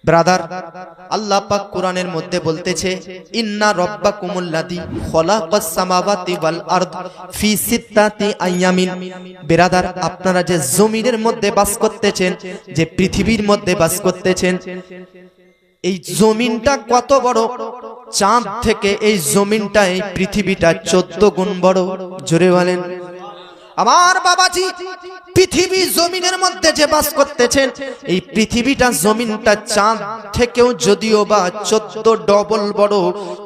Brother, আল্লাহ পাক কোরআনের মধ্যে বলতেছে ইন্না রাব্বাকুমুল্লাযী খালাকাস সামাওয়াতি ওয়াল আরদ ফি সিত্তাতি আইয়ামিন। ব্রাদার, আপনারা যে জমিনের মধ্যে বাস করতেছেন, যে পৃথিবীর মধ্যে বাস করতেছেন, এই জমিনটা কত বড়? চাঁদ থেকে এই জমিনটা, এই পৃথিবীটা 14 গুণ বড়। জোরে বলেন আমার বাবাজি। পৃথিবী জমিনের মধ্যে যে বাস করতেছেন, এই পৃথিবীটা জমিনটা চাঁদ থেকেও যদিও বা 14 ডবল বড়,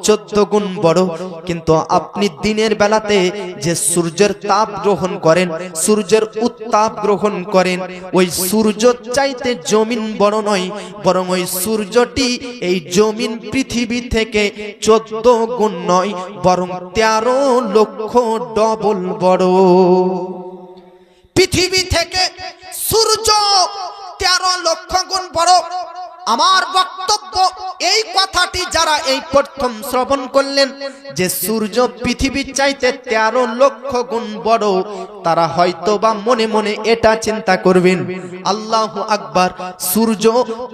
14 গুণ বড়, কিন্তু আপনি দিনের বেলাতে যে সূর্যের তাপ গ্রহণ করেন, সূর্যের উত্তাপ গ্রহণ করেন, ওই সূর্য চাইতে জমিন বড় নয়, বরং ওই সূর্যটি এই জমিন পৃথিবী থেকে 14 গুণ নয়, বরং 13 লক্ষ ডবল বড়। পৃথিবী থেকে সূর্য 13 লক্ষ গুণ বড়। আমার বক্তব্য এই কথাটি যারা এই প্রথম শ্রবণ করলেন যে সূর্য পৃথিবীর চাইতে 13 লক্ষ গুণ বড়, তারা হয়তো বা মনে মনে এটা চিন্তা করবেন, আল্লাহু আকবার, সূর্য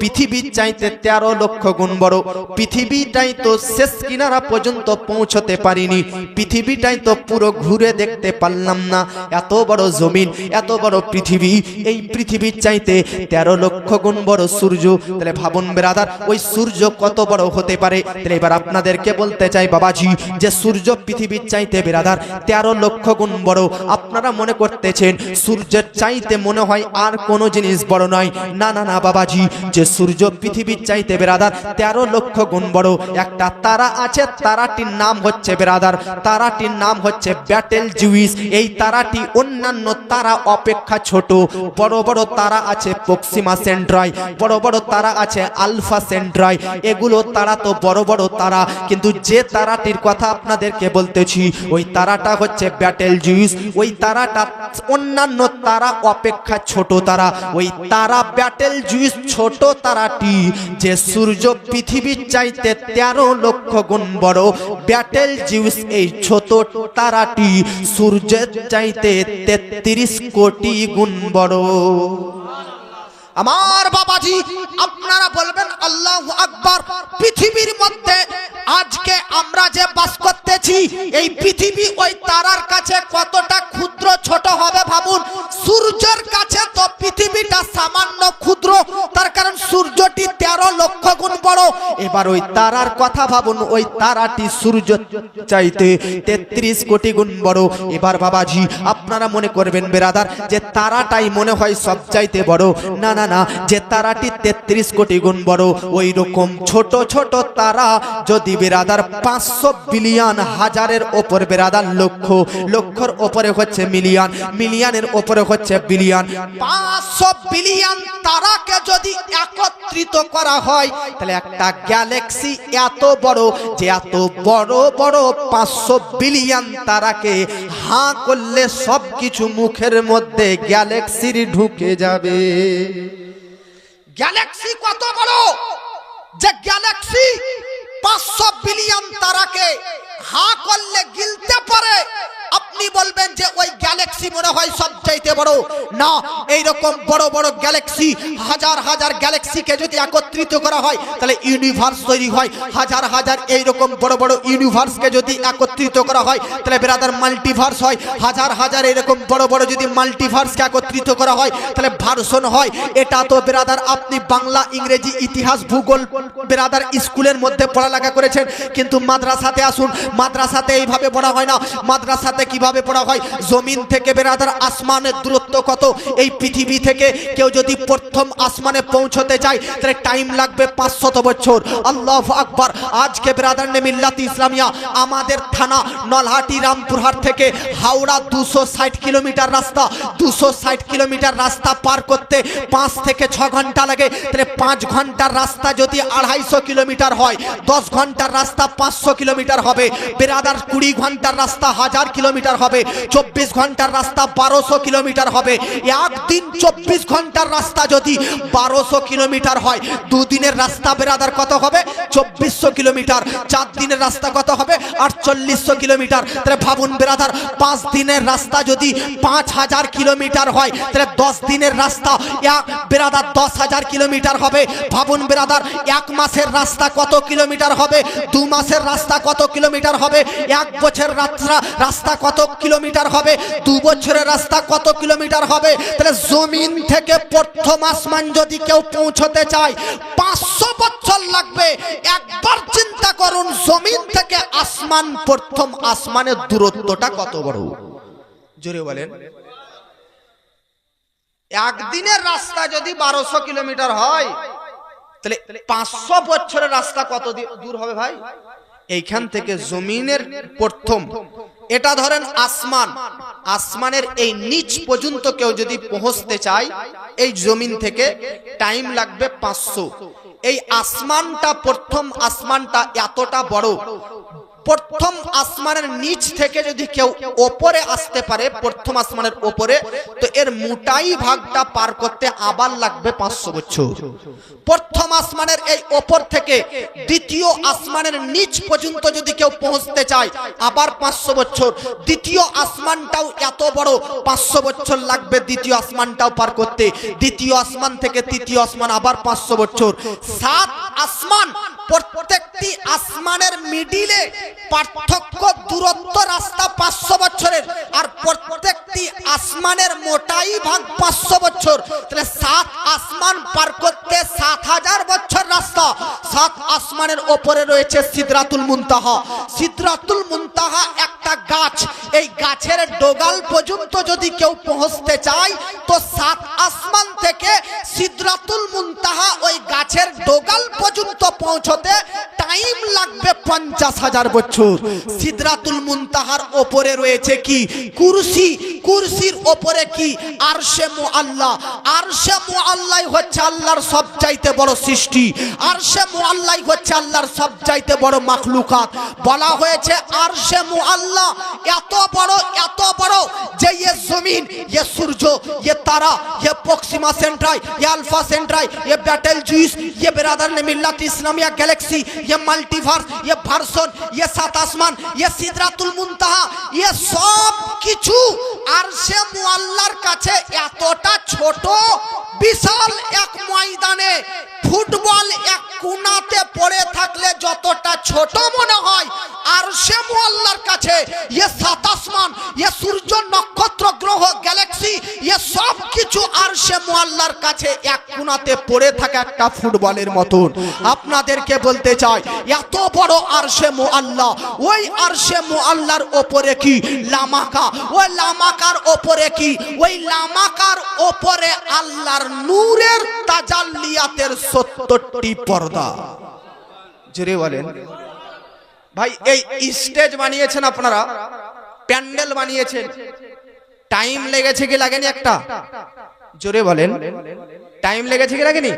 পৃথিবীর চাইতে 13 লক্ষ গুণ বড়, পৃথিবীটাই তো শেষ কিনারা পর্যন্ত পৌঁছতে পারিনি, পৃথিবীটাই তো পুরো ঘুরে দেখতে পারলাম না, এত বড় জমিন, এত বড় পৃথিবী, এই পৃথিবীর চাইতে 13 লক্ষ গুণ বড় সূর্য। তাহলে ভাবুন ব্রাদার, ওই সূর্য কত বড় হতে পারে? তাহলে এবার আপনাদেরকে বলতে চাই বাবাজি, যে সূর্য পৃথিবীর চাইতে ব্রাদার 13 লক্ষ গুণ বড়। আপনারা মনে করতেছেন সূর্যের চাইতে মনে হয় আর কোনো জিনিস বড় নয়। না না না বাবাজি, যে সূর্য পৃথিবীর চাইতে ব্রাদার 13 লক্ষ গুণ বড়। একটা তারা আছে, তারাটির নাম হচ্ছে ব্রাদার, তারাটির নাম হচ্ছে ব্যাটেল জুইস। এই তারাটি অন্যান্য তারা অপেক্ষা ছোট। বড় বড় তারা আছে প্রক্সিমা সেন্ট্রাই, বড় বড় তারা আছে আলফা সেন্ট্রাই, এগুলো তারা তো বড় বড় তারা, কিন্তু যে তারাটির কথা আপনাদেরকে বলতেছি ওই তারাটা হচ্ছে ব্যাটেল জুইস। ওই তারাটা অন্যান্য তারা অপেক্ষা ছোট তারা। ওই তারা ব্যাটেল জুইস ছোট তারাটি, যে সূর্য পৃথিবীর চাইতে 13 লক্ষ গুণ বড়, ব্যাটেল জুইস এই ছোট তারাটি সূর্যের চাইতে 33 কোটি গুণ বড়। আমার বাবাজি, আপনারা বলবেন আল্লাহু আকবার। পৃথিবীর মধ্যে আজকে আমরা যে বাস করতেছি, এই পৃথিবী ওই তারার কাছে কতটা ক্ষুদ্র ছোট হবে ভাবুন। সূর্যের কাছে তো পৃথিবীটা সামান্য ক্ষুদ্র, তার কারণ সূর্যটি 13 লক্ষ গুণ বড়। এবার ওই তারার কথা ভাবুন, ওই তারাটি সূর্য চাইতে 33 কোটি গুণ বড়। এবার বাবাজি আপনারা মনে করবেন ব্রাদার, যে তারাটাই মনে হয় সব চাইতে বড়। না না না, যে তারাটি 33 কোটি গুণ বড়, ওই রকম ছোট ছোট তারা যদি ব্রাদার 500 বিলিয়ন, হাজারের ওপর ব্রাদার লক্ষ, লক্ষর ওপরে হচ্ছে মিলিয়ন, মিলিয়নের ওপরে হচ্ছে বিলিয়ন, 500 বিলিয়ন তারাকে যদি একত্রিত করা হয়, তাহলে একটা গ্যালাক্সি এত বড়, যে এত বড় বড় 500 বিলিয়ন তারাকে হাঁ করলে সবকিছু মুখের মধ্যে গ্যালাক্সির ঢুকে যাবে। গ্যালাক্সি কত বড়, যে গ্যালাক্সি 500 বিলিয়ন তারাকে হাঁ করলে গিলতে পারে। আপনি বলবেন যে ওই গ্যালাক্সি মনে হয় সবচাইতে বড়। না, এইরকম বড় বড় গ্যালাক্সি, হাজার হাজার গ্যালাক্সিকে যদি একত্রিত করা হয় তাহলে ইউনিভার্স তৈরি হয়। হাজার হাজার এইরকম বড় বড় ইউনিভার্সকে যদি একত্রিত করা হয় তাহলে ব্রাদার মাল্টিভার্স হয়। হাজার হাজার এরকম বড় বড় যদি মাল্টিভার্সকে একত্রিত করা হয় তাহলে ভার্সন হয়। এটা তো ব্রাদার আপনি বাংলা, ইংরেজি, ইতিহাস, ভূগোল ব্রাদার স্কুলের মধ্যে পড়ালেখা করেছেন, কিন্তু মাদ্রাসাতে আসুন, মাদ্রাসাতে এইভাবে পড়া হয় না। মাদ্রাসাতে কিভাবে পড়া হয়? জমিন থেকে ব্রাদার আসমানের দূরত্ব কত? এই পৃথিবী থেকে কেউ যদি প্রথম আসমানে পৌঁছতে চায় তাহলে টাইম লাগবে 500 বছর। আল্লাহু আকবার। আজকে ব্রাদার নে মিল্লাত ইসলামিয়া আমাদের থানা নলহাটি রামপুরহাট থেকে হাওড়া 260 কিলোমিটার রাস্তা, 260 কিলোমিটার রাস্তা পার করতে 5 থেকে 6 ঘন্টা লাগে। তাহলে 5 ঘন্টার রাস্তা যদি 250 কিলোমিটার হয়, 10 ঘন্টার রাস্তা 500 কিলোমিটার হবে ব্রাদার। 20 ঘন্টার রাস্তা 1000 কিলোমিটার কিলোমিটার হবে, 24 ঘন্টার রাস্তা 1200 কিলোমিটার হবে। একদিন 24 ঘন্টার রাস্তা যদি 1200 কিলোমিটার হয়, দুদিনের রাস্তা বেরাদার কত হবে? 2400 কিলোমিটার। 4 দিনের রাস্তা কত হবে? 4800 কিলোমিটার। তাহলে ভাবুন বেরাদার, 5 দিনের রাস্তা যদি 5000 কিলোমিটার হয়, তাহলে 10 দিনের রাস্তা বেরাদার 10,000 কিলোমিটার হবে। ভাবুন বেরাদার, 1 মাসের রাস্তা কত কিলোমিটার হবে? 2 মাসের রাস্তা কত কিলোমিটার হবে? 1 বছরের রাস্তা কত কিলোমিটার হবে? 2 বছরের রাস্তা কত কিলোমিটার হবে? তাহলে জমিন থেকে প্রথম আসমান যদি কেউ পৌঁছতে চায় 500 বছর লাগবে। একবার চিন্তা করুন, জমিন থেকে আসমান, প্রথম আসমানের দূরত্বটা কত বড়? জোরে বলেন। একদিনের রাস্তা যদি 1200 কিলোমিটার হয়, তাহলে 500 বছরের রাস্তা কত দূর হবে ভাই? এইখান থেকে জমিনের প্রথম, এটা ধরেন আসমান, আসমানের এই নিচ পর্যন্ত কেউ যদি পৌঁছতে চায়, এই জমিন থেকে টাইম লাগবে 500। এই আসমানটা, প্রথম আসমানটা এতটা বড়, প্রথম আসমানের নিচ থেকে যদি কেউ ওপরে আসতে পারে, প্রথম আসমানের ওপরে, তো এর মোটাই ভাগটা পার করতে আবার লাগবে 500 বছর। প্রথম আসমানের এই ওপর থেকে দ্বিতীয় আসমানের নিচ পর্যন্ত যদি কেউ পৌঁছতে চায়, আবার 500 বছর। দ্বিতীয় আসমানটাও এত বড়, 500 বছর লাগবে দ্বিতীয় আসমানটাও পার করতে। দ্বিতীয় আসমান থেকে তৃতীয় আসমান আবার 500 বছর। 7 আসমান, প্রত্যেকটি আসমানের মিডিলে পার্থক্য দূরত্ব রাস্তা 500 বছরের, আর প্রত্যেকটি আসমানের মোটাই ভাগ 500 বছর। তাহলে 7 আসমান পার করতে 7000 বছর রাস্তা। 7 আসমানের ওপরে রয়েছে সিদরাতুল মুনতাহা। সিদরাতুল মুনতাহা একটা গাছ, এই গাছের ডগাল পর্যন্ত যদি কেউ পৌঁছতে চায়, তো 7 আসমান থেকে সিদরাতুল মুনতাহা ওই গাছের ডগাল পর্যন্ত পৌঁছতে টাইম লাগবে 50,000 বছর। সিদরাতুল মুনতাহার ওপরে রয়েছে কি? কুরসি। কুরসির ওপরে কি? আরশে মুআল্লা। আরশে মুআল্লাই হচ্ছে আল্লাহর সবচাইতে বড় সৃষ্টি। আরশে মুআল্লাই হচ্ছে আল্লাহর সবচাইতে বড় মাখলুকাত। বলা হয়েছে আরশে মুআল্লা এত বড়, এত বড় যে ये जमीन, ये सूरज, ये तारा, ये प्रोक्सिमा सेंट्राई, ये अल्फा सेंट्राई, ये बैटल जूस, ये बिरादर ने मिल्लत इस्लामिया गैलेक्सी, ये मल्टीवर्स, ये भार्सन, ये 7 आसमान, ये सिदरातुल मुनताहा, ये सब किछु আরশে মুআল্লার কাছে এতটা ছোট। বিশাল এক ময়দানে ফুটবল এক কোণাতে পড়ে থাকলে যতটা ছোট মনে হয়, আরশে মুআল্লার কাছে ये 7 আসমান, ये সূর্য, নক্ষত্র, গ্রহ, গ্যালাক্সি, ये সব কিছু আরশে মুআল্লার কাছে এক কোণাতে পড়ে থাকা একটা ফুটবলের মতন। আপনাদেরকে বলতে চাই, এত বড় আরশে মুআল্লা, ওই আরশে মুআল্লার উপরে কি? লামাকা। ওই লামাকার উপরে কি? ওই লামাকার উপরে আল্লাহর নূরের তাজাল্লিয়াতের 70টি পর্দা। জোরে বলেন ভাই। এই স্টেজ বানিয়েছেন আপনারা, প্যান্ডেল বানিয়েছেন, টাইম লেগেছে কি লাগেনি? একটা জোরে বলেন, টাইম লেগেছে কি লাগেনি?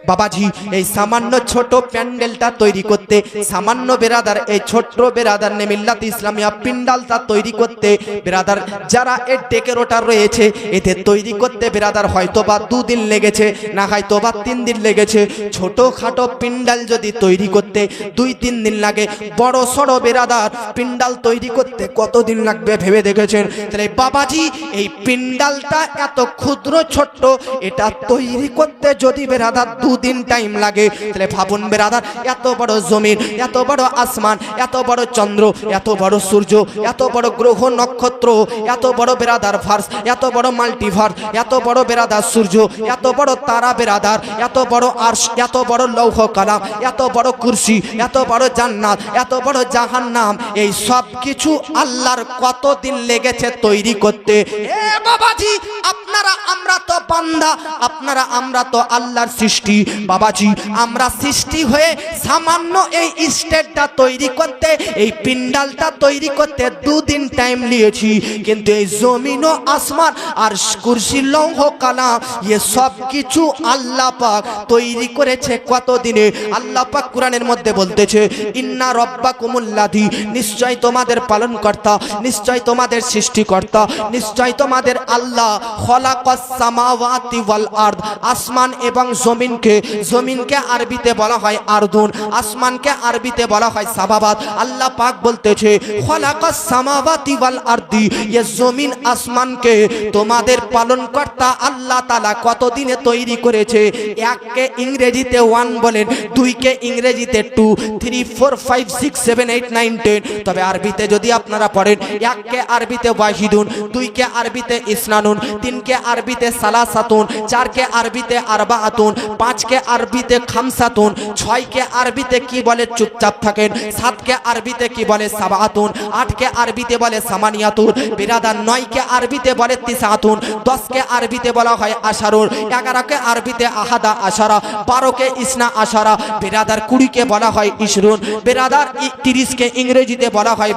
বাবাজি, এই সামান্য ছোট প্যান্ডেলটা তৈরি করতে, সামান্য বেরাদার, এই ছোট্ট বেরাদার নে মিল্লাত ইসলামিয়া পিন্ডালটা তৈরি করতে, বেরাদার যারা এর ডেকোরেটর রয়েছে, এতে তৈরি করতে বেরাদার হয়তোবা 2 দিন লেগেছে, না হয়তোবা 3 দিন লেগেছে। ছোটখাটো পিন্ডাল যদি তৈরি করতে 2-3 দিন লাগে, বড় সড়ো বেরাদার পিন্ডাল তৈরি করতে কতদিন লাগবে ভেবে দেখেছেন? তাহলে বাবাজি, এই পিন্ডালটা এত ক্ষুদ্র ছোট্ট, এটা তৈরি করতে যদি বেরাদার 2 দিন টাইম লাগে, তাহলে ভাবুন বেরাদার, এত বড় জমিন, এত বড় আসমান, এত বড় চন্দ্র, এত বড় সূর্য, এত বড় গ্রহ নক্ষত্র, এত বড় বেরাদার ভার্স, এত বড় মাল্টিভার্স, এত বড় বেরাদার সূর্য, এত বড় তারা বেরাদার, এত বড় আরশ, এত বড় লৌহ কালাম, এত বড় কুরসি, এত বড় জান্নাত, এত বড় জাহান্নাম, এই সব কিছু আল্লাহর কতদিন লেগেছে তৈরি করতে? এ বাবাজি, আপনারা আমরা তো বান্দা, আপনারা আমরা তো আল্লাহর সৃষ্টি বাবাজি, আমরা সৃষ্টি হয়ে সামান্য এই স্টেজটা তৈরি করতে, এই পিন্ডালটা তৈরি করতে 2 দিন টাইম নিয়েছি, কিন্তু এই জমিন ও আসমান আর কুরসি লৌহ কালাম ये সব কিছু আল্লাহ পাক তৈরি করেছে কত দিনে? আল্লাহ পাক কোরআনের মধ্যে বলতেছে ইন্না রব্বাকুমুল্লাযী, নিশ্চয় তোমাদের পালনকর্তা, নিশ্চয় তোমাদের সৃষ্টিকর্তা, নিশ্চয় তোমাদের আল্লাহ খলাকাস সামাওয়াতি ওয়াল আরদ, আসমান এবং জমিনকে, জমিনকে আরবিতে বলা হয় আরদুন, আসমানকে আরবিতে বলা হয় সামাওয়াত। আল্লাহ পাক বলতেছে খলাকাস সামাওয়াতি ওয়াল আরদি, ये জমিন আসমানকে তোমাদের পালনকর্তা আল্লাহ তাআলা কত দিনে তৈরি করেছে? এককে ইংরেজিতে 1 বলেন, 2 কে ইংরেজিতে 2, 3 4 5 6 7 8 9 10। তবে আরবিতে যদি আপনারা পড়েন, 1 কে আরবিতে ওয়াহিদুন, 2 কে আরবিতে ইসনানুন, 3 কে আরবিতে সালাসাতুন, 4 কে আরবিতে আরবাআতুন, 5 কে আরবিতে খামসাতুন, 6 কে আরবিতে কি বলে চুপচাপ থাকেন, 7 কে আরবিতে কি বলে সাবাআতুন, 8 কে আরবিতে বলে সামানিয়াতুন বিরাদার, 9 কে আরবিতে বলে তিসাতুন, 10 কে আরবিতে বলা হয় আশারুন, 11 কে আরবিতে আহাদা আশারা, 12 কে ইসনা আশারা বিরাদার, 20 কে বলা হয় ইশরুন বিরাদার, 30 কে ইংরেজিতে বলা হয়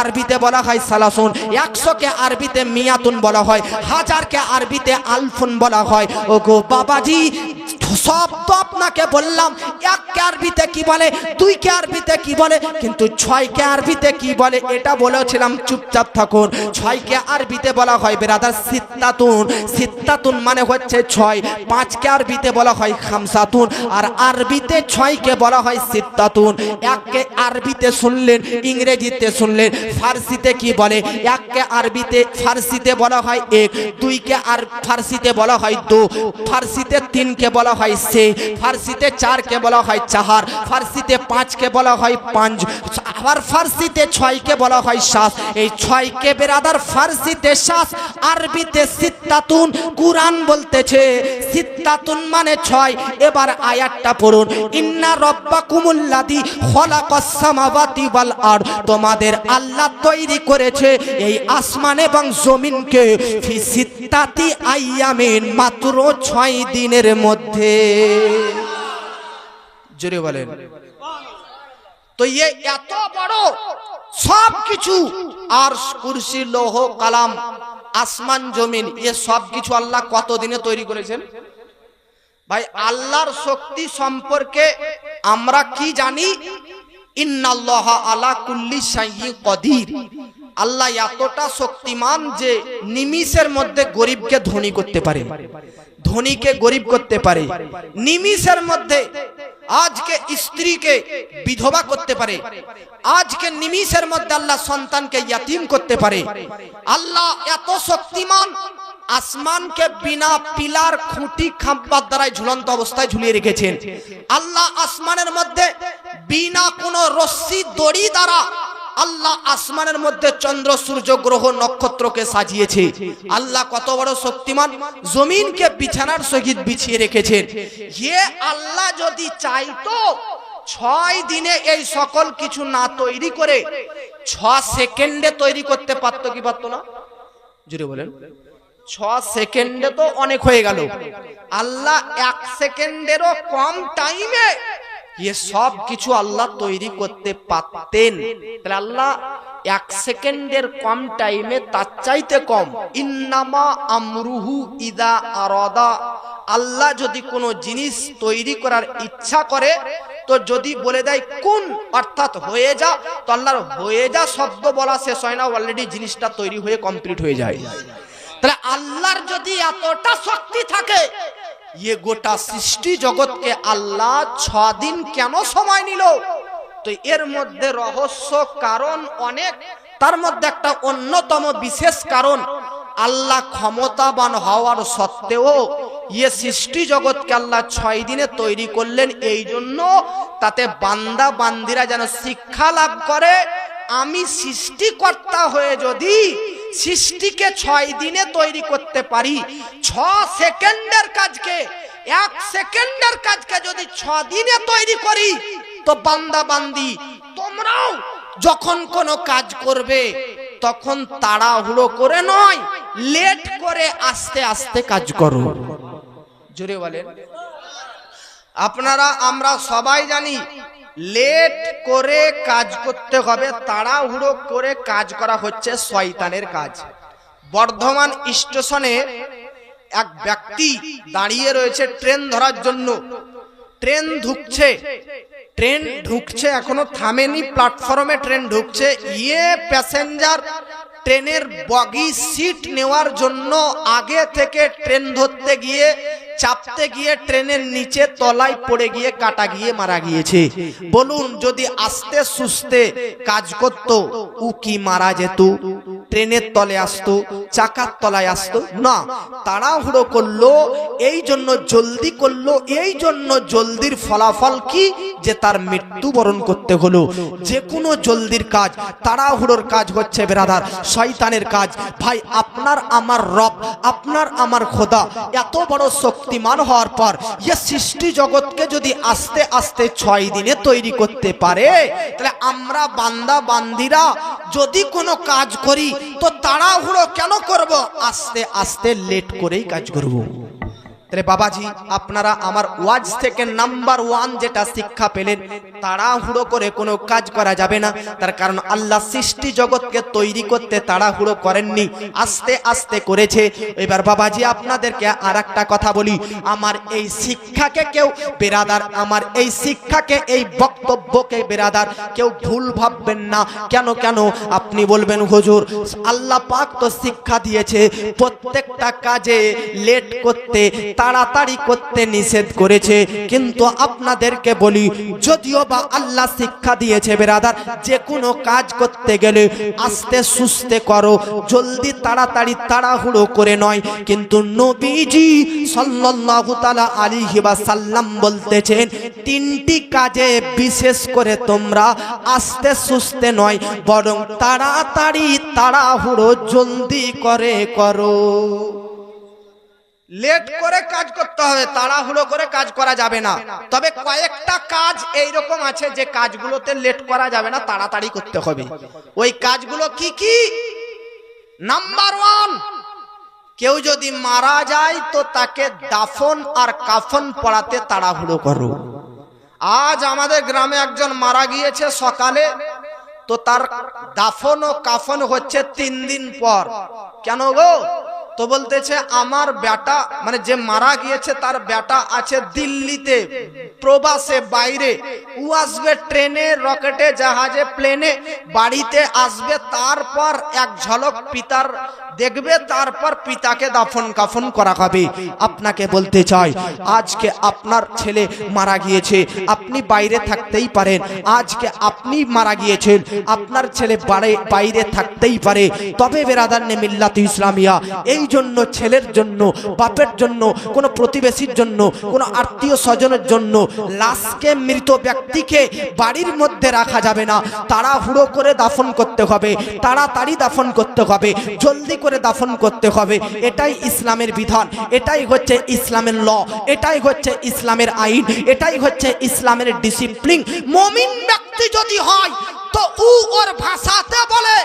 আরবিতে বলা হয় সালাসুন, 100 কে আরবিতে মিয়াতুন বলা হয়, 1000 কে আরবিতে আলফুন বলা হয়। ওগো বাবাজি, সব তো আপনাকে বললাম 1 কে আরবিতে কি বলে, 2 কে আরবিতে কি বলে, কিন্তু 6 কে আরবিতে কি বলে এটা বলেছিলাম, চুপচাপ থাকুন। 6 কে আরবিতে বলা হয় বিরাদার সিত্তাতুন, সিত্তাতুন মানে হচ্ছে 6, 5 কে আরবিতে বলা হয় খামসাতুন, আর আরবিতে 6 কে বলা হয় সিত্তাতুন। 1 কে আরবিতে শুনলেন, ইংরেজিতে শুনলেন, ফার্সিতে কি বলে? 1 কে আরবিতে ফার্সিতে বলা হয় 1, 2 কে আর ফার্সিতে বলা হয় 2, ফার্সিতে 3 কে বলা হয় সে, ফার্সিতে 4 কে বলা হয় 4, ফার্সিতে 5 কে বলা হয় 5, আবার ফার্সিতে 6 কে বলা হয় 7। এই 6 কে বেরাদার ফার্সিতে 7, আরবিতে সিত্তাতুন। কুরআন বলতেছে সিত্তাতুন মানে 6। এবার আয়াতটা পড়ুন, ইন্না রব্বাকুমুল্লাযী খলাকাস সামাওয়াতি ওয়াল আরদ, তোমাদের আল্লাহ তৈরি করেছে এই আসমান এবং জমিনকে ফি সিত্তাতি আইয়ামিন, মাত্র 6 দিনের মধ্যে। জোরে বলেন। তো এই এত বড় সব কিছু, আর কুরসি লৌহ কালাম আসমান জমিন, এ সব কিছু আল্লাহ কত দিনে তৈরি করেছেন? ভাই আল্লাহর শক্তি সম্পর্কে আমরা কি জানি? ইন্নাল্লাহা আলা কুল্লি শাইইন কদির, আল্লাহ এতটা শক্তিমান যে নিমিষের মধ্যে গরিবকে ধনী করতে পারে, ধনীকে গরিব করতে পারে নিমিষের মধ্যে। আজকে স্ত্রীকে বিধবা করতে পারে, আজকে নিমিষের মধ্যে আল্লাহ সন্তানকে ইয়াতিম করতে পারে। আল্লাহ এত শক্তিমান, আসমানকে বিনা পিলার খুঁটি খাম্বার দ্বারা ঝুলন্ত অবস্থায় ঝুলিয়ে রেখেছেন। আল্লাহ আসমানের মধ্যে বিনা কোনো রশ্মি দড়ি দ্বারা আল্লাহ আসমানের মধ্যে চন্দ্র সূর্য গ্রহ নক্ষত্রকে সাজিয়েছে। আল্লাহ কত বড় শক্তিমান, জমিনকে বিছানার সহিত বিছিয়ে রেখেছেন। হে আল্লাহ যদি চাইতো 6 দিনে এই সকল কিছু না তৈরি করে 6 সেকেন্ডে তৈরি করতে পারতো কি পারতো না? জোরে বলেন। 6 সেকেন্ডে তো অনেক হয়ে গেল, আল্লাহ 1 সেকেন্ডেরও কম টাইমে ये सब কিছু আল্লাহ তৈরি করতে পারতেন। তাহলে আল্লাহ 1 সেকেন্ডের কম টাইমে তার চাইতে কম। ইন্নামা আমরুহু ইদা আরাদা, আল্লাহ যদি কোনো জিনিস তৈরি করার ইচ্ছা করে তো যদি বলে দেয় কোন, অর্থাৎ হয়ে যা, তো আল্লাহর হয়ে যা শব্দ বলা শেষ হয় না, অলরেডি জিনিসটা তৈরি হয়ে কমপ্লিট হয়ে যায়। তাহলে আল্লাহর যদি এতটা শক্তি থাকে, ये গোটা সৃষ্টি জগৎকে আল্লাহ 6 দিন কেন সময় নিল? তো এর মধ্যে রহস্য কারণ অনেক, তার মধ্যে একটা অন্যতম বিশেষ কারণ, আল্লাহ ক্ষমতাবান হওয়ার সত্ত্বেও ये সৃষ্টি জগৎকে আল্লাহ 6 দিনে তৈরি করলেন, এই জন্য তাতে বান্দা বান্দিরা যেন শিক্ষা লাভ করে। আমি সৃষ্টিকর্তা হয়ে যদি সৃষ্টিকে 6 দিনে তৈরি করতে পারি, 6 সেকেন্ডের কাজকে 1 সেকেন্ডের কাজকে যদি 6 দিনে তৈরি করি, তো বান্দা বান্দি তোমরাও যখন কোনো কাজ করবে তখন তাড়াহুড়ো করে নয়, লেট করে আস্তে আস্তে কাজ করো। জোরে বলেন। আপনারা আমরা সবাই জানি লেট করে কাজ করতে হবে, তাড়াহুড়ো করে কাজ করা হচ্ছে শয়তানের কাজ। বর্ধমান স্টেশনে এক ব্যক্তি দাঁড়িয়ে রয়েছে ট্রেন ধরার জন্য। ট্রেন ঢুকছে, এখনো থামেনি, প্ল্যাটফর্মে ট্রেন ঢুকছে। প্যাসেঞ্জার ট্রেনের বগি সিট নেওয়ার জন্য আগে থেকে ট্রেন ধরতে গিয়ে চাপতে গিয়ে ট্রেনের নিচে তলায় পড়ে গিয়ে কাটা গিয়ে মারা গিয়েছে। বলুন, যদি আস্তে সুস্তে কাজ করত ও কি মারা যেত? ট্রেনের তলে আসতো, চাকার তলায় আসতো না। তাড়াহুড়ো করলো, এই জন্য জলদি করলো, এই জন্য জলদির ফলাফল কি যে তার মৃত্যুবরণ করতে হলো। যে কোনো জলদির কাজ, তাড়াহুড়োর কাজ হচ্ছে বেরাদার শয়তানের কাজ। ভাই, আপনার আমার রব, আপনার আমার খোদা এত বড় শক্তিমান হওয়ার পর সৃষ্টি জগৎকে যদি আস্তে আস্তে 6 দিনে তৈরি করতে পারে, তাহলে আমরা বান্দা বান্দিরা যদি কোনো কাজ করি তো তাড়াহুড়ো কেন করব? আস্তে আস্তে লেট করেই কাজ করব। তাহলে বাবাজি, আপনারা আমার ওয়াজ থেকে নাম্বার 1 যেটা শিক্ষা পেলেন, তাড়াহুড়ো করে কোনো কাজ করা যাবে না। তার কারণ আল্লাহ সৃষ্টি জগৎকে তৈরি করতে তাড়াহুড়ো করেননি, আস্তে আস্তে করেছে। এবার বাবাজি আপনাদেরকে আর একটা কথা বলি, আমার এই শিক্ষাকে কেউ বেরাদার, আমার এই শিক্ষাকে, এই বক্তব্যকে বেরাদার কেউ ভুল ভাববেন না। কেন আপনি বলবেন হুজুর আল্লাহ পাক তো শিক্ষা দিয়েছে প্রত্যেকটা কাজে লেট করতে, তাড়াতাড়ি করতে নিষেধ করেছে। কিন্তু আপনাদেরকে বলি, যদিও বা আল্লাহ শিক্ষা দিয়েছে বেরাদার যে কোনো কাজ করতে গেলে আস্তে সুস্তে করো, জলদি তাড়াতাড়ি তাড়াহুড়ো করে নয়। কিন্তু নবীজি সাল্লাল্লাহু তাআলা আলাইহি ওয়াসাল্লাম বলতেছেন, 3টি কাজে বিশেষ করে তোমরা আস্তে সুস্তে নয়, বরং তাড়াতাড়ি তাড়াহুড়ো জলদি করে করো। লেট করে কাজ করতে হবে, তাড়াহুড়ো করে কাজ করা যাবে না। তবে কয়েকটা কাজ এইরকম আছে যে কাজগুলোতে লেট করা যাবে না, তাড়াতাড়ি করতে হবে। ওই কাজগুলো কি কি? নাম্বার 1, কেউ যদি মারা যায় তো তাকে দাফন আর কাফন পড়াতে তাড়াহুড়ো করো। আজ আমাদের গ্রামে একজন মারা গিয়েছে সকালে, তো তার দাফন ও কাফন হচ্ছে 3 দিন পর। কেন গো? তো বলতেছে আমার বেটা, মানে যে মারা গিয়েছে তার বেটা আছে দিল্লিতে প্রবাসে বাইরে, ও আসবে ট্রেনে, রকেটে, জাহাজে, প্লেনে, বাড়িতে আসবে, তারপর এক ঝলক পিতার দেখবে, তারপর পিতাকে দাফন কাফন করা হবে। আপনাকে বলতে চাই, আজকে আপনার ছেলে মারা গিয়েছে, আপনি বাইরে থাকতেই পারেন। আজকে আপনি মারা গিয়েছেন, আপনার ছেলে বাইরে থাকতেই পারে। তবে বেরাদারনে মিল্লাত ইসলামিয়া, এই জন্য ছেলের জন্য, বাপের জন্য, কোনো প্রতিবেশীর জন্য, কোনো আত্মীয় স্বজনের জন্য লাশকে, মৃত ব্যক্তিকে বাড়ির মধ্যে রাখা যাবে না। তাড়াহুড়ো করে দাফন করতে হবে, তাড়াতাড়ি দাফন করতে হবে, জলদি করে দাফন করতে হবে। এটাই ইসলামের বিধান, এটাই হচ্ছে ইসলামের ল, এটাই হচ্ছে ইসলামের আইন, এটাই হচ্ছে ইসলামের ডিসিপ্লিন। মুমিন ব্যক্তি যদি হয় তো ওর ভাষাতে বলে,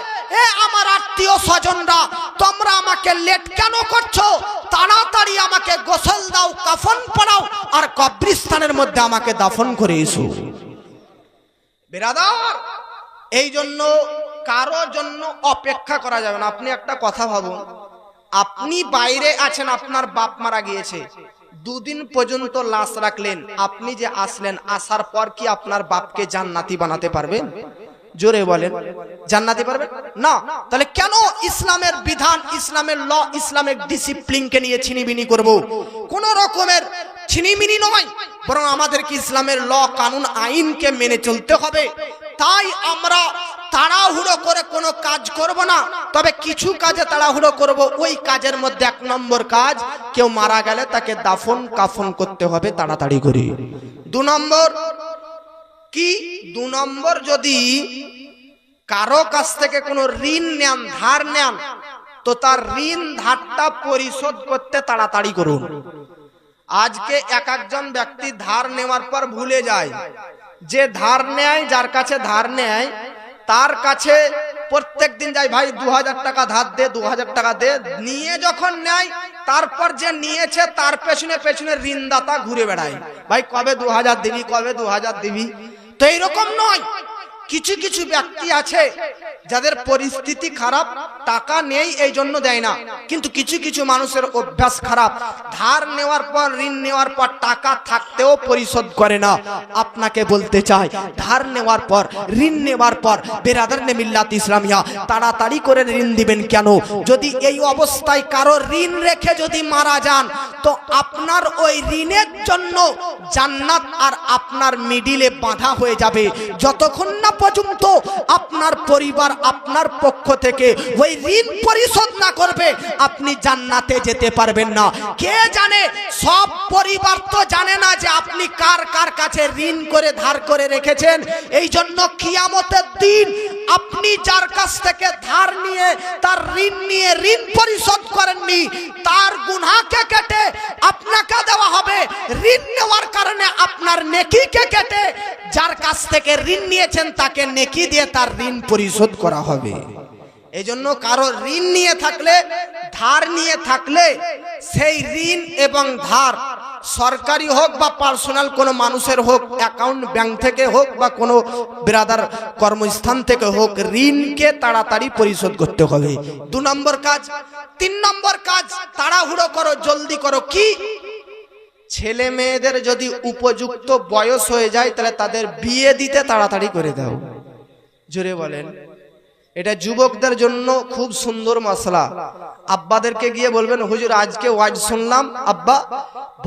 এ আমার আত্মীয় স্বজনরা, তোমরা আমাকে লেট কেন করছো? তাড়াতাড়ি আমাকে গোসল দাও, কাফন পরাও, আর কবরস্থানের মধ্যে আমাকে দাফন করে এসো। বেরাদার, এই জন্য কারো জন্য অপেক্ষা করা যাবে না। আপনি একটা কথা ভাবুন, আপনি বাইরে আছেন, আপনার বাপ মারা গিয়েছে, 2 দিন পর্যন্ত লাশ রাখলেন, আপনি যে আসলেন, আসার পর কি আপনার বাপকে জান্নাতি বানাতে পারবেন? জোরে বলেন, জান্নাতি পারবেন না। তাহলে কেন ইসলামের বিধান, ইসলামের ল, ইসলামের ডিসিপ্লিনকে নিয়ে ছিনিবিনি করব? কোন রকমের ছিনিমিনি নয়, বরং আমাদেরকে ইসলামের ল, কানুন, আইনকে মেনে চলতে হবে। তাই আমরা তাড়াহুড়ো করে কোনো কাজ করব না, তবে কিছু কাজে তাড়াহুড়ো করব। ওই কাজের মধ্যে 1 নম্বর কাজ, কেউ মারা গেলে তাকে দাফন কাফন করতে হবে তাড়াতাড়ি করে। 2 নম্বর কি? 2 নম্বর, যদি কারো কাছ থেকে কোনো ঋণ নেন, ধার নেন, তো তার ঋণ ধারটা পরিশোধ করতে তাড়াতাড়ি করুন। আজকে একজন ব্যক্তি ধার নেওয়ার পর ভুলে যায়, যে ধার নেয়, যার কাছে ধার নেয় তার কাছে প্রত্যেক দিন যাই, ভাই 2000 টাকা ধার দে, 2000 টাকা দে, নিয়ে যখন নেয় তারপর যে নিয়েছে তার পেছনে পেছনে ঋণদাতা ঘুরে বেড়ায়, ভাই কবে 2000 দিবি, কবে 2000 দিবি। তো এইরকম নয়, কিছু কিছু ব্যক্তি আছে যাদের পরিস্থিতি খারাপ, টাকা নেই এই জন্য দেয় না, কিন্তু কিছু কিছু মানুষের অভ্যাস খারাপ, ধার নেওয়ার পর ঋণ নেওয়ার পর টাকা থাকতেও পরিশোধ করে না। আপনাকে বলতে চাই, ধার নেওয়ার পর ঋণ নেওয়ার পর বেরাদারনে মিল্লাত ইসলামিয়া তাড়াতাড়ি করে ঋণ দিবেন কেন? যদি এই অবস্থায় কারো ঋণ রেখে যদি মারা যান, তো আপনার ওই ঋণের জন্য জান্নাত আর আপনার মিডিলে বাঁধা হয়ে যাবে। যতক্ষণ না পর্যন্ত আপনার পরিবার আপনার পক্ষ থেকে ওই ঋণ পরিশোধ না করবে, আপনি জান্নাতে যেতে পারবেন না। কে জানে? সব পরিবার তো জানে না যে আপনি কার কার কাছে ঋণ করে ধার করে রেখেছেন। এই জন্য কিয়ামতের দিন আপনি যার কাছ থেকে ধার নিয়ে তার ঋণ নিয়ে ঋণ পরিশোধ করেননি, তার গুনাহকে কেটে আপনাকে দেওয়া হবে। ঋণ নেওয়ার কারণে আপনার নেকিকে কেটে যার কাছ থেকে ঋণ নিয়েছেন তাকে নেকি দিয়ে তার ঋণ পরিশোধ করা হবে। এই জন্য কারো ঋণ নিয়ে থাকলে, ধার নিয়ে থাকলে, সেই ঋণ এবং ধার সরকারি হোক বা পার্সোনাল কোনো মানুষের হোক, অ্যাকাউন্ট ব্যাংক থেকে হোক বা কোনো ব্রাদার কর্মস্থান থেকে হোক, ঋণকে তাড়াতাড়ি পরিশোধ করতে হবে। 2 নম্বর কাজ। 3 নম্বর কাজ, তাড়াহুড়ো করো, জলদি করো। কি? ছেলে মেয়েদের যদি উপযুক্ত বয়স হয়ে যায় তাহলে তাদের বিয়ে দিতে তাড়াতাড়ি করে দাও। জোরে বলেন। এটা যুবকদের জন্য খুব সুন্দর মশলা। আব্বাদেরকে গিয়ে বলবেন, হুজুর আজকে ওয়াজ শুনলাম, আব্বা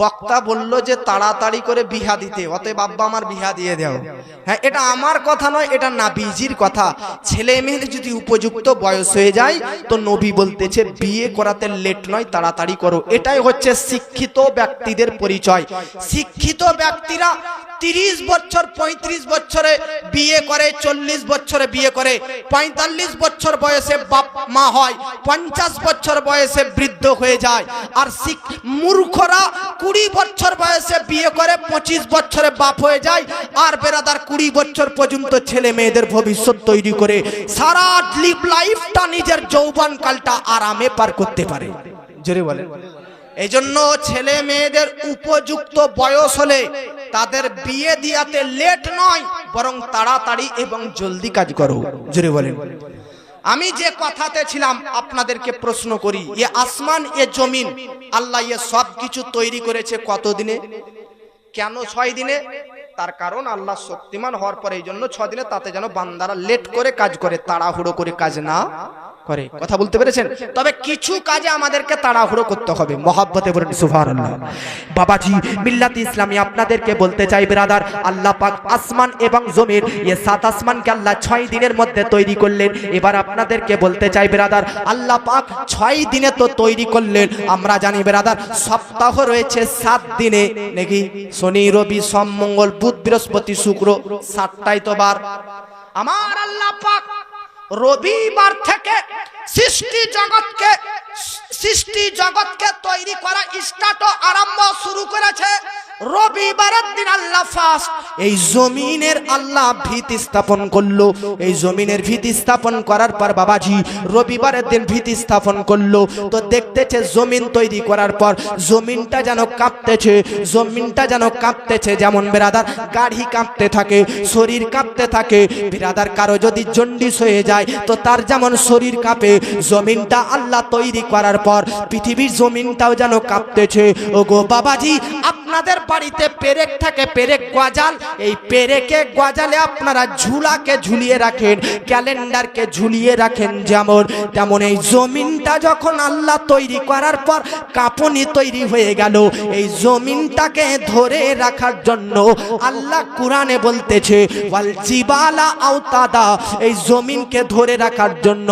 বক্তা বলল যে তাড়াতাড়ি করে বিহা দিতে, অতএব আব্বা আমার বিহা দিয়ে দাও। হ্যাঁ, এটা আমার কথা নয়, এটা নবীজির কথা। ছেলে মেয়ের যদি উপযুক্ত বয়স হয়ে যায় তো নবী বলতেছে বিয়ে করাতে লেট নয়, তাড়াতাড়ি করো। এটাই হচ্ছে শিক্ষিত ব্যক্তিদের পরিচয়। শিক্ষিত ব্যক্তিরা 30 বছর 35 বছরে বিয়ে করে, 40 বছরে বিয়ে করে, 45 বছর বয়সে বাপ মা হয়, 50 বছর বয়সে বৃদ্ধ হয়ে যায়। আর মূর্খরা 20 বছর বয়সে বিয়ে করে, 25 বছরে বাপ হয়ে যায়। আর বেরাদার 20 বছর পর্যন্ত ছেলে মেয়েদের ভবিষ্যৎ তৈরি করে সারা লাইফটা নিজের যৌবন কালটা আরামে পার করতে পারে। জোরে বলেন। এই জন্য ছেলে মেয়েদের উপযুক্ত বয়স হলে তাদের বিয়ে দিয়াতে লেট নয়, বরং তাড়াতাড়ি এবং জলদি কাজ করো। জোরে বলেন। আমি যে কথাতে ছিলাম আপনাদেরকে প্রশ্ন করি, এ আসমান এ জমিন আল্লাহ এ সব কিছু তৈরি করেছে কত দিনে? কেন 6 দিনে? তার কারণ আল্লাহ শক্তিমান হওয়ার পরে এই জন্য 6 দিনে, তাতে যেন বান্দারা লেট করে কাজ করে, তাড়াহুড়ো করে কাজ না করে। কথা বলতে পেরেছেন? তবে কিছু কাজে আমাদেরকে তাড়াহুড়ো করতে হবে। মহব্বতে বলেন সুবহানাল্লাহ। বাবাজি মিল্লাত ইসলামী আপনাদেরকে বলতে চাই ব্রাদার, আল্লাহ পাক আসমান এবং জমিন এই 7 আসমানকে আল্লাহ 6 দিনের মধ্যে তৈরি করলেন। এবার আপনাদেরকে বলতে চাই ব্রাদার, আল্লাহ পাক 6 দিনে তো তৈরি করলেন। আমরা জানি ব্রাদার সপ্তাহ রয়েছে 7 দিনে, নাকি? শনি রবি সোম মঙ্গল বুধ বৃহস্পতি শুক্র, 7টাই তো বার। আমার আল্লাহ পাক রবিবার থেকে সৃষ্টি জগৎকে তৈরি করা স্টার্ট আরম্ভ শুরু করেছে। রবিবারের দিন আল্লাহ ফার্স্ট এই জমিনের আল্লাহ ভিত্তি স্থাপন করলো। এই জমিনের ভিত্তি স্থাপন করার পর বাবাজি রবিবারের দিন ভিত্তি স্থাপন করলো। তো দেখতেছে জমিন তৈরি করার পর জমিনটা যেন কাঁপতেছে, জমিনটা যেন কাঁপতেছে। যেমন বেরাদার গাড়ি কাঁপতে থাকে, শরীর কাঁপতে থাকে। বেরাদার কারো যদি জন্ডিস হয়ে যায় তো তার যেমন শরীর কাঁপে, জমিনটা আল্লাহ তৈরি করার পর পৃথিবীর জমিনটাও যেন কাঁপতেছে। ওগো বাবাজি, আপনাদের বাড়িতে পেরেক থাকে, পেরেক গজাল, এই পেরেকে গজালে আপনারা ঝুলাকে ঝুলিয়ে রাখেন, ক্যালেন্ডারকে ঝুলিয়ে রাখেন। যেমন তেমন এই জমিনটা যখন আল্লাহ তৈরি করার পর কাঁপুনি তৈরি হয়ে গেল, এই জমিনটাকে ধরে রাখার জন্য আল্লাহ কুরআনে বলতেছে ওয়াল জিবালা আওতাদা, এই জমিনকে ধরে রাখার জন্য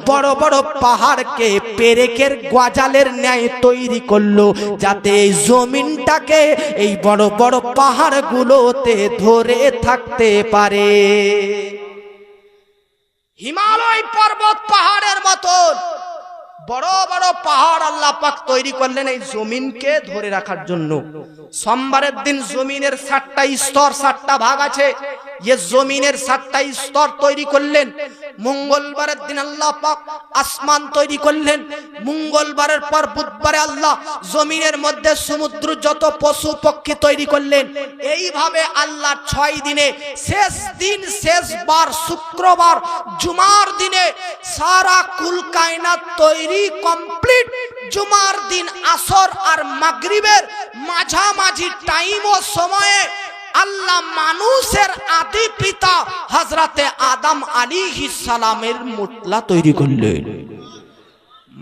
বড় বড় পাহাড়কে পেরেকের গজালের ন্যায় তৈরি করলো, যাতে এই জমিনটাকে এই বড় বড় পাহাড়গুলোতে ধরে থাকতে পারে। হিমালয় পর্বত পাহাড়ের মতন বড় বড় পাহাড় আল্লাহ পাক তৈরি করলেন এই জমিনকে ধরে রাখার জন্য। সোমবারের দিন জমিনের 7টা স্তর, 7টা ভাগ আছে। ये জমিনের 7টা স্তর তৈরি করলেন। মঙ্গলবারের দিন আল্লাহ পাক আসমান তৈরি করলেন। মঙ্গলবারের পর বুধবারে আল্লাহ জমিনের মধ্যে সমুদ্র যত পশু পক্ষী তৈরি করলেন। এইভাবে আল্লাহ 6 দিনে শেষ দিন শেষ বার শুক্রবার জুমার দিনে সারা কুল কায়নাত তৈরি কমপ্লিট। জুমার দিন আসর আর মাগরিবের মাঝামাঝি টাইম ও সময়ে আল্লাহ মানুষের আদি পিতা হযরতে আদম আলাইহিস সালামের মুতলা তৈরি করলেন।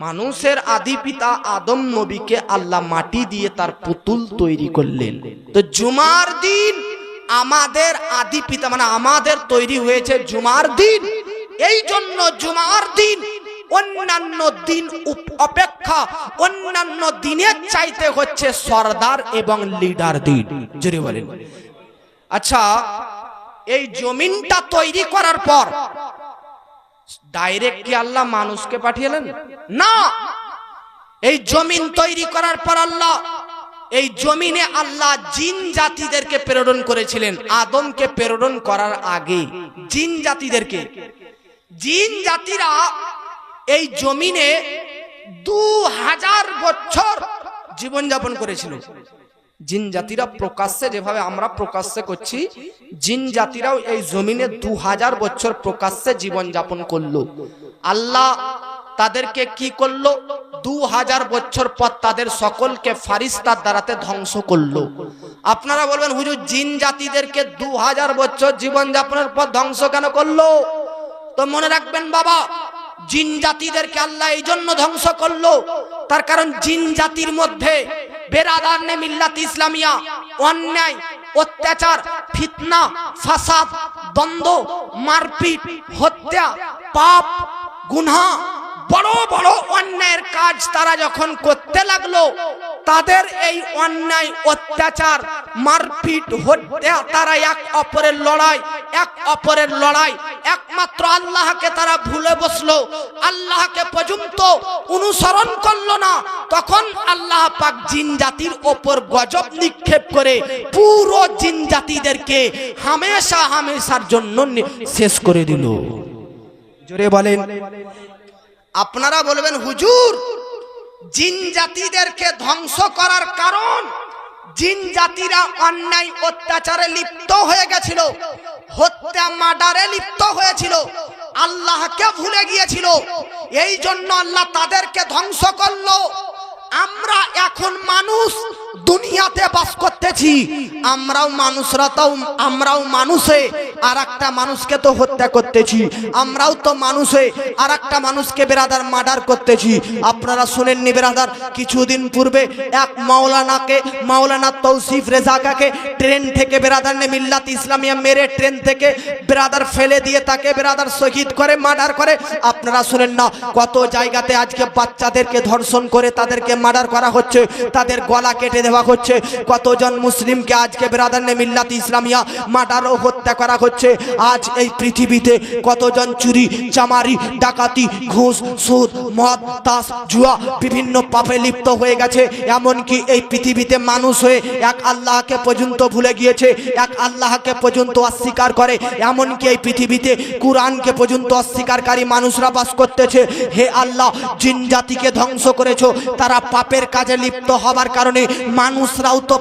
মানুষের আদি পিতা আদম নবীকে আল্লাহ মাটি দিয়ে তার পুতুল তৈরি করলেন। তো জুমার দিন আমাদের আদি পিতা মানে আমাদের তৈরি হয়েছে জুমার দিন। এই জন্য জুমার দিন অন্যান্য দিন অপেক্ষা অন্যান্য দিনের চাইতে হচ্ছে সরদার এবং লিডার দিন। জোরে বলেন। আচ্ছা, এই জমিনটা তৈরি করার পর ডাইরেক্ট কি আল্লাহ মানুষকে পাঠিয়েলেন? না, এই জমিন তৈরি করার পর আল্লাহ এই জমিনে আল্লাহ জিন জাতিদেরকে প্রেরণ করেছিলেন। আদমকে প্রেরণ করার আগে জিন জাতিদেরকে, জিন জাতিরা এই জমিনে 2000 বছর জীবন যাপন করেছিল। জিন জাতিরা প্রকাশ্যে যেভাবে আমরা প্রকাশ্যে করছি, জিন জাতিরাও এই জমিনে 2000 বছর প্রকাশ্যে জীবন যাপন করলো। আল্লাহ তাদেরকে কি করলো? 2000 বছর পর তাদের সকলকে ফারিস্তার দ্বারাতে ধ্বংস করলো। আপনারা বলবেন হুজুর জিন জাতিদেরকে 2000 বছর জীবন যাপনের পর ধ্বংস কেন করলো? তো মনে রাখবেন বাবা, জিন জাতিদেরকে আল্লাহ এই জন্য ধ্বংস করলো, তার কারণ জিন জাতির মধ্যে বেরাদারনে মিল্লাত ইসলামিয়া অন্যায়, অত্যাচার, ফিতনা, ফাসাদ, দ্বন্দ্ব, মারপিট, হত্যা, পাপ, গুনাহ, বড় বড় অন্যায়ের কাজ তারা যখন করতে লাগলো, তাদের এই অন্যায়, অত্যাচার, মারপিট, হত্যা, তারা এক অপরের লড়াই একমাত্র আল্লাহকে তারা ভুলে বসলো, আল্লাহকে পর্যন্ত অনুসরণ করলো না। তখন আল্লাহ পাক জিন জাতির ওপর গজব নিক্ষেপ করে পুরো জিন জাতিদেরকে হামেশা হামেশার জন্য শেষ করে দিল। জোরে বলেন। আপনারা বলবেন হুজুর জিন জাতিদেরকে ধ্বংস করার কারণ জিন জাতিরা অন্যায় অত্যাচারে লিপ্ত হয়ে গেছিল, হত্যা মার্ডারে লিপ্ত হয়েছিল, আল্লাহকে ভুলে গিয়েছিল, এই জন্য আল্লাহ তাদেরকে ধ্বংস করলো। আমরা এখন মানুষ দুনিয়াতে বাস করতেছি, আমরাও মানুষে আর একটা মানুষকে তো হত্যা করতেছি, আমরাও তো মানুষে আর একটা মানুষকে বেরাদার মার্ডার করতেছি। আপনারা শুনেননি বেরাদার, কিছুদিন পূর্বে এক মাওলানা তৌসিফ রেজাকাকে ট্রেন থেকে বেরাদার নে মিল্লাত ইসলামিয়া মেরে ট্রেন থেকে বেরাদার ফেলে দিয়ে তাকে বেরাদার শহীদ করে মার্ডার করে। আপনারা শুনেন না কত জায়গাতে আজকে বাচ্চাদেরকে ধর্ষণ করে তাদেরকে মার্ডার করা হচ্ছে, তাদের গলা কেটে দেওয়া হচ্ছে। কতজন মুসলিমকে আজকে বেরাদার নে মিল্লাত ইসলামিয়া মার্ডার ও হত্যা করা হচ্ছে। আজ এই পৃথিবীতে কতজন চুরি, চামারি, ডাকাতি, ঘুষ, সুদ, মদ, তাস, জুয়া বিভিন্ন পাপে লিপ্ত হয়ে গেছে। এমনকি এই পৃথিবীতে মানুষ হয়ে এক আল্লাহকে পর্যন্ত ভুলে গিয়েছে, এক আল্লাহকে পর্যন্ত অস্বীকার করে। এমনকি এই পৃথিবীতে কুরআনকে পর্যন্ত অস্বীকারী মানুষরা বাস করতেছে। হে আল্লাহ, জিন জাতিকে ধ্বংস করেছো, তারা পাপের কাজে লিপ্ত হবার কারণে মানুষরাও তো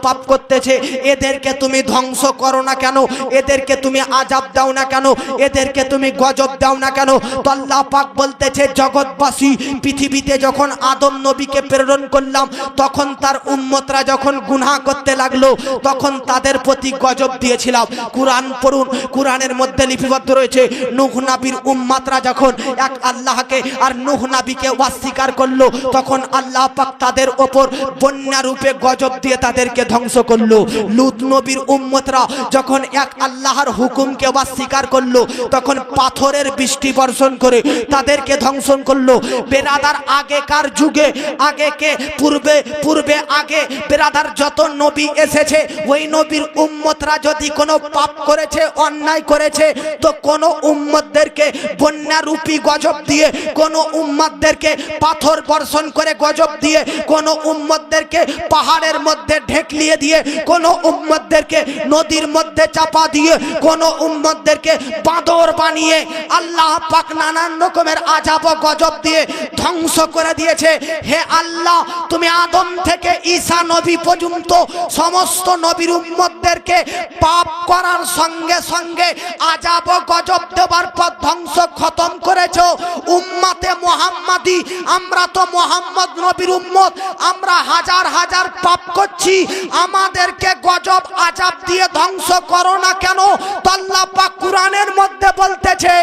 পাপ করতেছে। এদেরকে তুমি ধ্বংস করো না কেন? এদেরকে তুমি আযাব দাও না কেন? এদেরকে তুমি গজব দাও না কেন? তো আল্লাহ পাক বলতেছে, জগৎবাসী পৃথিবীতে যখন আদম নবীকে প্রেরণ করলাম, তখন তার উম্মতরা যখন গুনাহ করতে লাগলো, তখন তাদের প্রতি গজব দিয়েছিলাম। কুরআন পড়ুন, কুরআনের মধ্যে লিপিবদ্ধ রয়েছে, নূহ নবীর উম্মতরা যখন এক আল্লাহকে আর নূহ নবীকে অস্বীকার করলো, তখন আল্লাহ পাক তাদের ওপর বন্যা রূপে গজব দিয়ে তাদেরকে ধ্বংস করলো। লূত নবীর উম্মতরা যখন এক আল্লাহর হুকুমকে অস্বীকার করলো, তখন পাথরের বৃষ্টি বর্ষণ করে তাদেরকে ধ্বংস করলো। বেরাদার আগেকার যুগে পূর্বে আগে বেরাদার যত নবী এসেছে, ওই নবীর উম্মতরা যদি কোনো পাপ করেছে, অন্যায় করেছে, তো কোন উম্মতদেরকে বন্যা রূপী গজব দিয়ে, কোন উম্মতদেরকে পাথর বর্ষণ করে গজব দিয়ে, কোন উম্মতদেরকে পাহাড়ের মধ্যে ঢেকলিয়ে দিয়ে, কোন উম্মতদেরকে নদীর মধ্যে চাপা দিয়ে কোন উম্মতদেরকে বাঁদর বানিয়ে আল্লাহ পাক নানান রকমের আযাব ও গজব দিয়ে ধ্বংস করে দিয়েছে। হে আল্লাহ, তুমি আদম থেকে ঈসা নবী পর্যন্ত সমস্ত নবীর উম্মতদেরকে পাপ করার সঙ্গে সঙ্গে আযাব ও গজব দেওয়ার পর ধ্বংস খতম করেছো। উম্মতে মুহাম্মাদি, আমরা তো মুহাম্মদ নবীর উম্মত, আমরা হাজার হাজার পাপ করছি, আমাদেরকে গজব আযাব দিয়ে ধ্বংস করো না কেন? তো আল্লাহ পাক কুরআনের মধ্যে বলতেছে,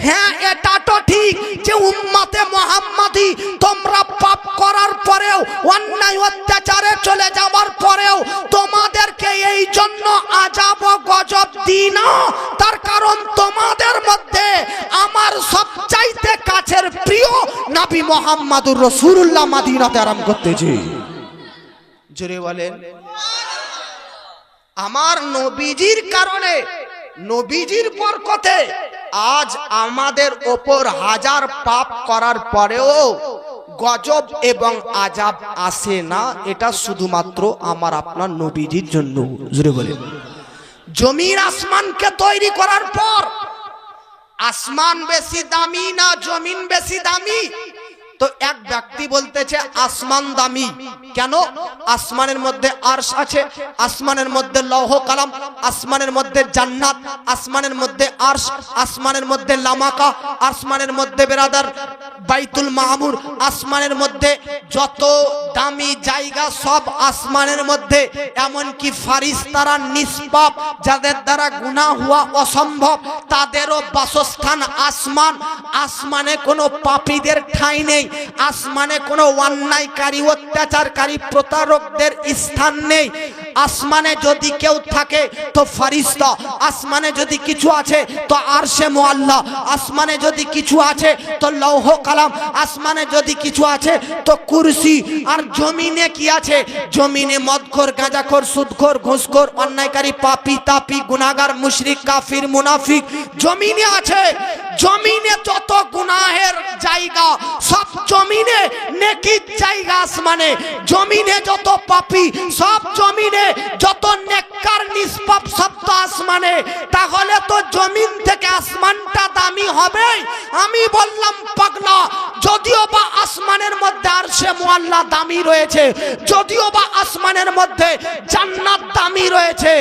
হ্যাঁ এটা তো ঠিক যে উম্মতে মুহাম্মাদি তোমরা পাপ করার পরেও, অন্যায় অত্যাচারে চলে যাওয়ার পরেও তোমাদেরকে এই জন্য আযাব ও গজব দিই না, তার কারণ তোমাদের মধ্যে আমার সবচাইতে কাছের প্রিয় নবী মুহাম্মদুর রাসূলুল্লাহ মদিনাতে আরাম করতেছে। জোরে বলেন, আমার নবীজির কারণে, নবীজির বরকতে আজ আমাদের ওপর হাজার পাপ করার পরেও গজব এবং আযাব আসে না। এটা শুধুমাত্র আমার আপনার নবীজির জন্য। জোরে বলেন, জমিন আসমানকে তৈরি করার পর আসমান বেশি দামি না জমিন বেশি দামি? তো এক ব্যক্তি বলতেছে আসমান দামি। কেন? আসমানের মধ্যে আরশ আছে, আসমানের মধ্যে লৌহ কালাম, আসমানের মধ্যে জান্নাত, আসমানের মধ্যে আরশ, আসমানের মধ্যে লামাকা, আসমানের মধ্যে বেরাদার বাইতুল মামুর, আসমানের মধ্যে যত দামি জায়গা সব আসমানের মধ্যে। এমনকি ফারিস্তারা নিষ্পাপ, যাদের দ্বারা গুনাহ হওয়া অসম্ভব, তাদেরও বাসস্থান আসমান। আসমানে কোনো পাপীদের ঠাঁই নেই, আসমানে কোনো অন্যায়কারী অত্যাচারকারী প্রতারকদের স্থান নেই। আসমানে যদি কেউ থাকে তো ফারিস্তা, আসমানে যদি কিছু আছে তো আরশে মুআল্লা, আসমানে যদি কিছু আছে তো লৌহ কালাম, আসমানে যদি কিছু আছে তো কুরসি। আর জমিনে কি আছে? জমিনে মদখোর, গাঁজাখোর, সুদখোর, ঘুষখোর, অন্যায়কারী, পাপী, তাপী, গুনাহগার, মুশরিক, কাফির, মুনাফিক জমিনে আছে। জমিনে যত গুনাহের জায়গা সব জমিনে, নেকির জায়গা আসমানে। জমিনে যত পাপী সব জমিনে, যত নেককার নিষ্পাপ সব তো আসমানে। তাহলে তো জমিন থেকে আসমানটা দামি হবে। আমি বললাম পাগলা, যদিও বা আসমানের মধ্যে আরশে মুআল্লা দামি রয়েছে, যদিও বা আসমানের মধ্যে জান্নাত দামি রয়েছে,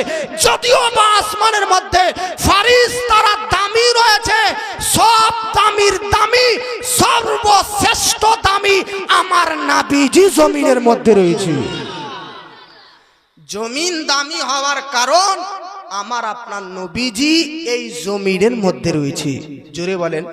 যদিও বা আসমানের মধ্যে ফারিস্তারা দামি রয়েছে, সব দামির দামি, সর্বশ্রেষ্ঠ দামি আমার নবীজি জমিনের মধ্যে রয়েছে। জমিন দামি হওয়ার কারণ আমার আপনার নবীজি এই জমিনের মধ্যে রয়েছে। জোরে বলেন।